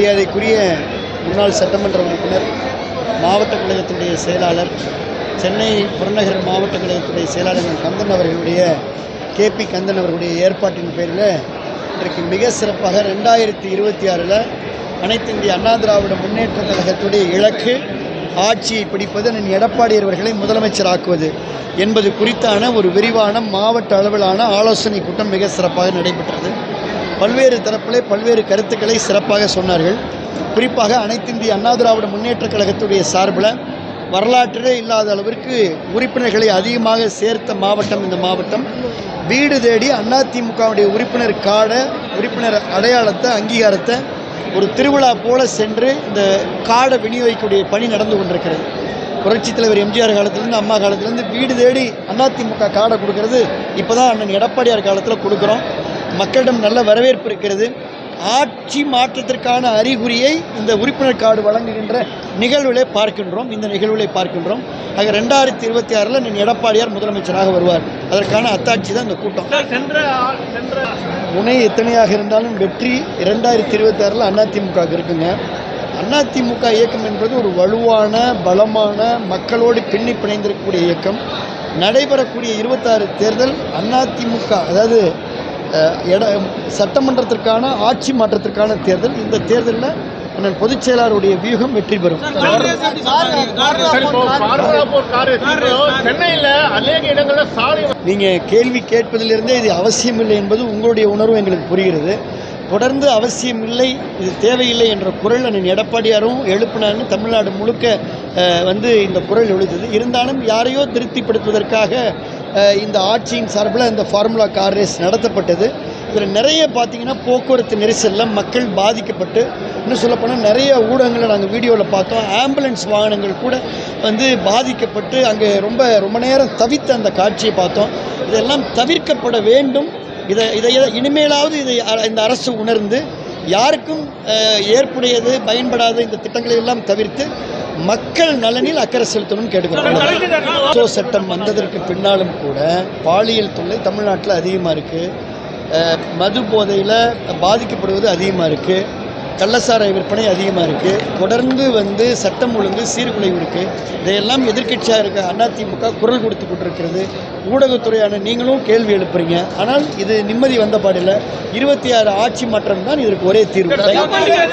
மரியாதைக்குரிய முன்னாள் சட்டமன்ற உறுப்பினர், மாவட்ட கழகத்துடைய செயலாளர், சென்னை புறநகர் மாவட்ட கழகத்துடைய செயலாளர் கந்தன் அவர்களுடைய KP கந்தன் அவர்களுடைய ஏற்பாட்டின் பேரில் இன்றைக்கு மிக சிறப்பாக 2026 அனைத்து இந்திய அண்ணா திராவிட முன்னேற்ற கழகத்துடைய இலக்கு ஆட்சியை பிடிப்பது, எடப்பாடி அவர்களை முதலமைச்சராக்குவது என்பது குறித்தான ஒரு விரிவான மாவட்ட அளவிலான ஆலோசனை கூட்டம் மிக சிறப்பாக நடைபெற்றது. பல்வேறு தரப்பிலே பல்வேறு கருத்துக்களை சிறப்பாக சொன்னார்கள். குறிப்பாக அனைத்து இந்திய அண்ணா திராவிட முன்னேற்ற கழகத்துடைய சார்பில் வரலாற்றிலே இல்லாத அளவிற்கு உறுப்பினர்களை அதிகமாக சேர்த்த மாவட்டம் இந்த மாவட்டம். வீடு தேடி அதிமுகவுடைய உறுப்பினர் கார்டை, உறுப்பினர் அடையாளத்தை, அங்கீகாரத்தை ஒரு திருவிழா போல சென்று இந்த கார்டை விநியோகிக்கக்கூடிய பணி நடந்து கொண்டிருக்கிறது. புரட்சித் தலைவர் எம்ஜிஆர் காலத்திலேருந்து, அம்மா காலத்திலேருந்து வீடு தேடி அதிமுக கார்டை கொடுக்கறது இப்போ தான் அண்ணன் எடப்பாடியார் காலத்தில் கொடுக்குறோம். மக்களிடம் நல்ல வரவேற்பு இருக்கிறது. ஆட்சி மாற்றத்திற்கான அறிகுறியை இந்த உறுப்பினர் கார்டு வழங்குகின்ற நிகழ்வுகளை பார்க்கின்றோம். இந்த நிகழ்வுகளை பார்க்கின்றோம். ஆக 2026 எடப்பாடியார் முதலமைச்சராக வருவார். அதற்கான அத்தாட்சி தான் இந்த கூட்டம். முனை எத்தனையாக இருந்தாலும் வெற்றி 2026 அதிமுக இருக்குங்க. அதிமுக இயக்கம் என்பது ஒரு வலுவான, பலமான, மக்களோடு பின்னி பிணைந்திருக்கக்கூடிய இயக்கம். நடைபெறக்கூடிய 26 தேர்தல் அதிமுக, அதாவது சட்டமன்றத்திற்கான ஆட்சி மாற்றத்திற்கான தேர்தல். இந்த தேர்தலில் அண்ணன் பொதுச் செயலாளருடைய வியூகம் வெற்றி பெறும். நீங்கள் கேள்வி கேட்பதிலிருந்தே இது அவசியமில்லை என்பது உங்களுடைய உணர்வு எங்களுக்கு புரிகிறது. தொடர்ந்து அவசியமில்லை, இது தேவையில்லை என்ற குரல் அண்ணன் எடப்பாடியாரும் எழுப்பினார்னு தமிழ்நாடு முழுக்க இந்த குரல் எழுந்தது. இருந்தாலும் யாரையோ திருப்திப்படுத்துவதற்காக இந்த ஆட்சியின் சார்பில் இந்த ஃபார்முலா கார் ரேஸ் நடத்தப்பட்டது. இதில் நிறைய பார்த்திங்கன்னா போக்குவரத்து நெரிசலில் மக்கள் பாதிக்கப்பட்டு, இன்னும் சொல்லப்போனால் நிறைய ஊடகங்களை நாங்கள் வீடியோவில் பார்த்தோம். ஆம்புலன்ஸ் வாகனங்கள் கூட பாதிக்கப்பட்டு அங்கே ரொம்ப நேரம் தவித்த அந்த காட்சியை பார்த்தோம். இதெல்லாம் தவிர்க்கப்பட வேண்டும். இதை இனிமேலாவது இந்த அரசு உணர்ந்து யாருக்கும் ஏற்புடையது, பயன்படாத இந்த திட்டங்களை எல்லாம் தவிர்த்து மக்கள் நலனில் அக்கறை செலுத்தணும்னு கேட்டுக்கிறோம். சட்டம் வந்ததற்கு பின்னாலும் கூட பாலியல் தொல்லை தமிழ்நாட்டில் அதிகமாக இருக்குது. மது போதையில் பாதிக்கப்படுவது அதிகமாக இருக்குது. கள்ளசாராய விற்பனை அதிகமாக இருக்குது. தொடர்ந்து சட்டம் ஒழுங்கு சீர்குலைவு இருக்குது. இதையெல்லாம் எதிர்க்கட்சியாக இருக்க அதிமுக குரல் கொடுத்து கொண்டிருக்கிறது. ஊடகத்துறையான நீங்களும் கேள்வி எழுப்புறீங்க. ஆனால் இது நிம்மதி வந்த பாடில்லை. 26 ஆட்சி மாற்றம் தான் இதற்கு ஒரே தீர்வு.